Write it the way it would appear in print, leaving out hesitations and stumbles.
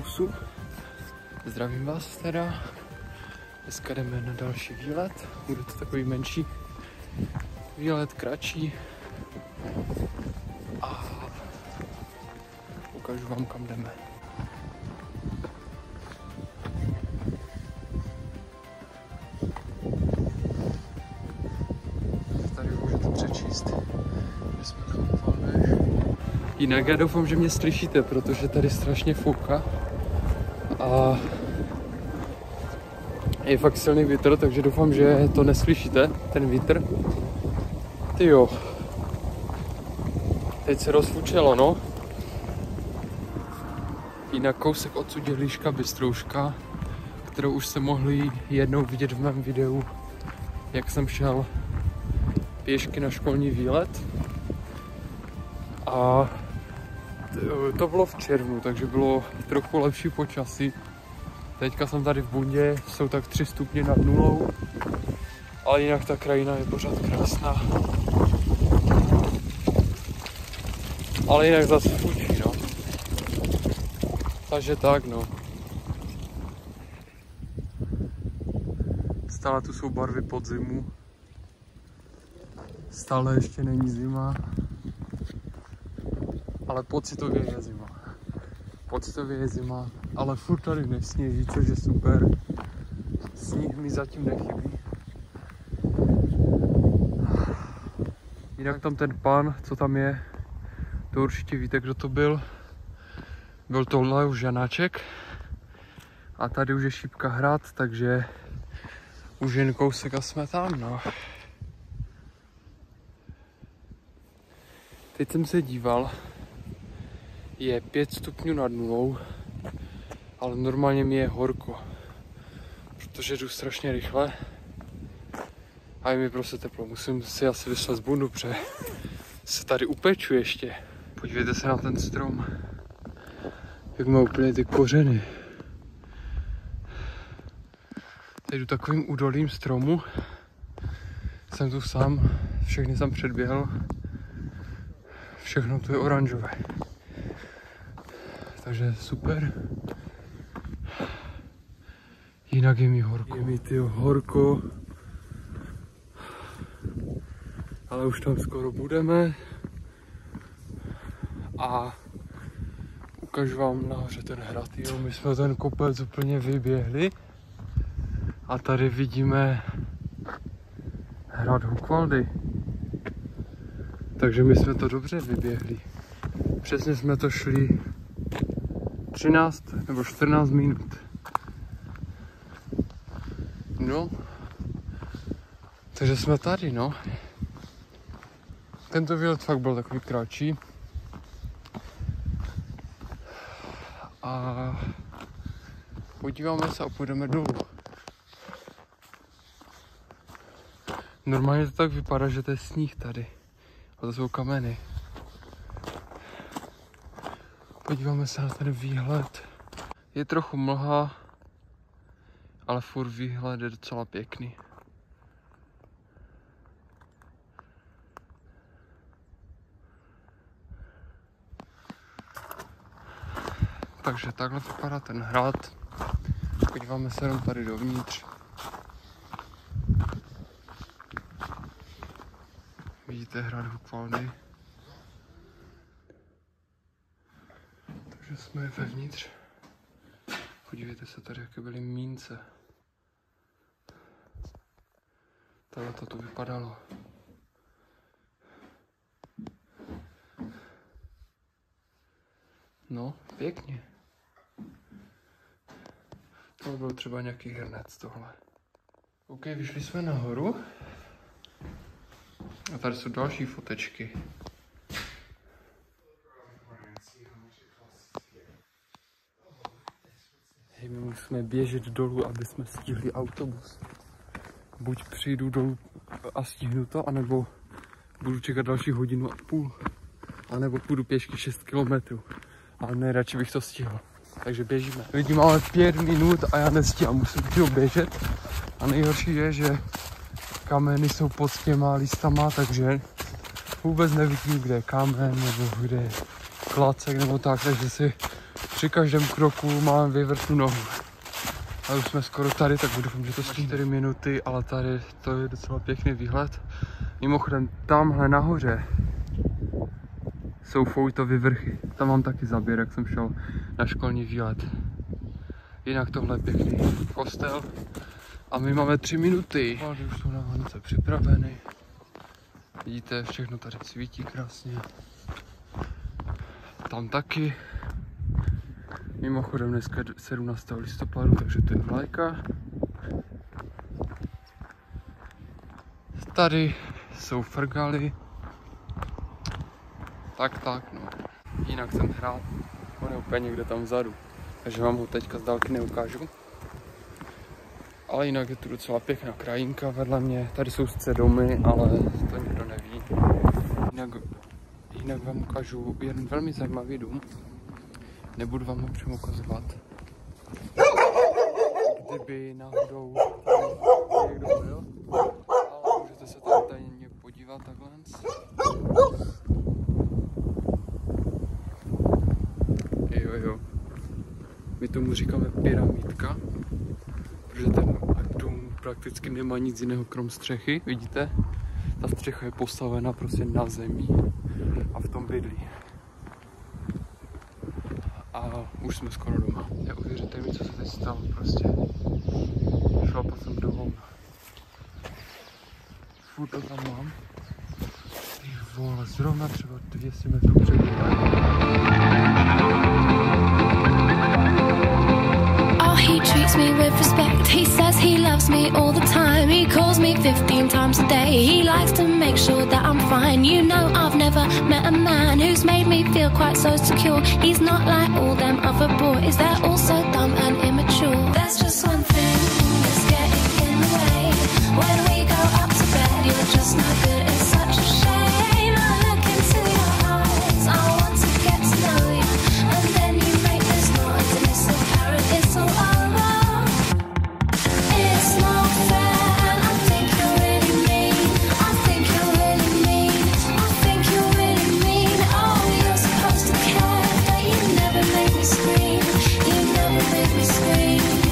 autobusu. Zdravím vás teda. Dneska jdeme na další výlet. Bude to takový menší výlet, kratší. A ukážu vám, kam jdeme. Tady můžete přečíst, že jsme kampovali. Jinak já doufám, že mě slyšíte, protože tady strašně fouká. A je fakt silný vítr, takže doufám, že to neslyšíte, ten vítr. Tyjo. Teď se rozfučelo, no. Jinak kousek odsud je Líška Bystrouška, kterou už jste mohli jednou vidět v mém videu, jak jsem šel pěšky na školní výlet. A to bylo v červnu, takže bylo trochu lepší počasí. Teďka jsem tady v Bundě, jsou tak 3 stupně nad nulou, ale jinak ta krajina je pořád krásná. Ale jinak zase fučí, no. Takže tak, no. Stále tu jsou barvy podzimu. Stále ještě není zima. Ale pocitově je zima. Pocitově je zima, ale furt tady nesněží, což je super. Sníh mi zatím nechybí. Jinak tam ten pán, co tam je, to určitě víte, kdo to byl. Byl to Leoš Janáček. A tady už je Šípka hrad, takže už jen kousek a jsme tam, no. Teď jsem se díval. Je 5 stupňů nad nulou, ale normálně mi je horko, protože jdu strašně rychle a je mi prostě teplo. Musím si asi vyslat z bundu, protože se tady upeču ještě. Podívejte se na ten strom, jak má úplně ty kořeny. Teď jdu takovým údolím stromu, jsem tu sám, všechny jsem předběhl, všechno tu je oranžové. Takže super. Jinak je mi horko. Je mi horko. Ale už tam skoro budeme. A ukážu vám nahoře ten hrad. Jo, my jsme ten kopec úplně vyběhli. A tady vidíme hrad Hukvaldy. Takže my jsme to dobře vyběhli. Přesně jsme to šli 13 nebo 14 minut. No, takže jsme tady, no. Tento výlet fakt byl takový kratší. A podíváme se a půjdeme dolů. Normálně to tak vypadá, že to je sníh tady. A to jsou kameny. Podíváme se na ten výhled. Je trochu mlha, ale furt výhled je docela pěkný. Takže takhle vypadá ten hrad. Podíváme se jenom tady dovnitř. Vidíte hrad Hukvaldy. Takže jsme vevnitř. Podívejte se tady, jaké byly mínce. Takhle to tu vypadalo. No, pěkně. To byl třeba nějaký hrnec tohle. OK, vyšli jsme nahoru. A tady jsou další fotečky. Hej, my musíme běžet dolů, aby jsme stihli autobus. Buď přijdu dolů a stihnu to, anebo budu čekat další 1,5 hodiny. A nebo půjdu pěšky 6 kilometrů. Ale nejradši bych to stihl. Takže běžíme. Lidi máme 5 minut a já nestíhám, musím běžet. A nejhorší je, že kameny jsou pod těma listama, takže vůbec nevidím, kde je kámen, nebo kde je klacek, nebo tak, takže si Při každém kroku mám vyvrtnu nohu. A už jsme skoro tady, tak doufám, že to 4 minuty, ale tady to je docela pěkný výhled. Mimochodem, tamhle nahoře jsou Foutovy vrchy. Tam mám taky záběr, jak jsem šel na školní výlet. Jinak tohle je pěkný kostel. A my máme 3 minuty. Valdy už jsou na Vánoce připraveny. Vidíte, všechno tady svítí krásně. Tam taky. Mimochodem dneska je 17. listopadu, takže to je vlajka. Tady jsou frgaly. Tak, no. Jinak jsem hrál. On je úplně někde tam vzadu. Takže vám ho teďka z dálky neukážu. Ale jinak je tu docela pěkná krajinka vedle mě. Tady jsou sice domy, ale to nikdo neví. Jinak vám ukážu jeden velmi zajímavý dům. Nebudu vám ho přímo ukazovat. Kdyby náhodou tady někdo byl, ale můžete se tady tajně podívat takhle. Jo. My tomu říkáme pyramidka, protože ten dům prakticky nemá nic jiného krom střechy, vidíte? Ta střecha je postavena prostě na zemi a v tom bydlí. A už jsme skoro doma. Neuvěřitelné, co se teď stalo prostě. Šlapal jsem domů. Furt to tam mám. Ty vole, zrovna třeba 200 metrů před ním. He treats me with respect. He says he loves me all the time. He calls me 15 times a day. He likes to make sure that I'm fine. You know, I've never met a man who's made me feel quite so secure. He's not like all them other boys. They're all so dumb and immature. There's just one thing that's getting in the way. When we go up to bed, you're just no good. It's such a shame. I look into your eyes. I want to get to know you. And then you make this noise and it's so apparent it's all over. It's not fair and I think you're really mean. I think you're really mean. I think you're really mean. Oh, you're supposed to care, but you never make me scream. You never make me scream.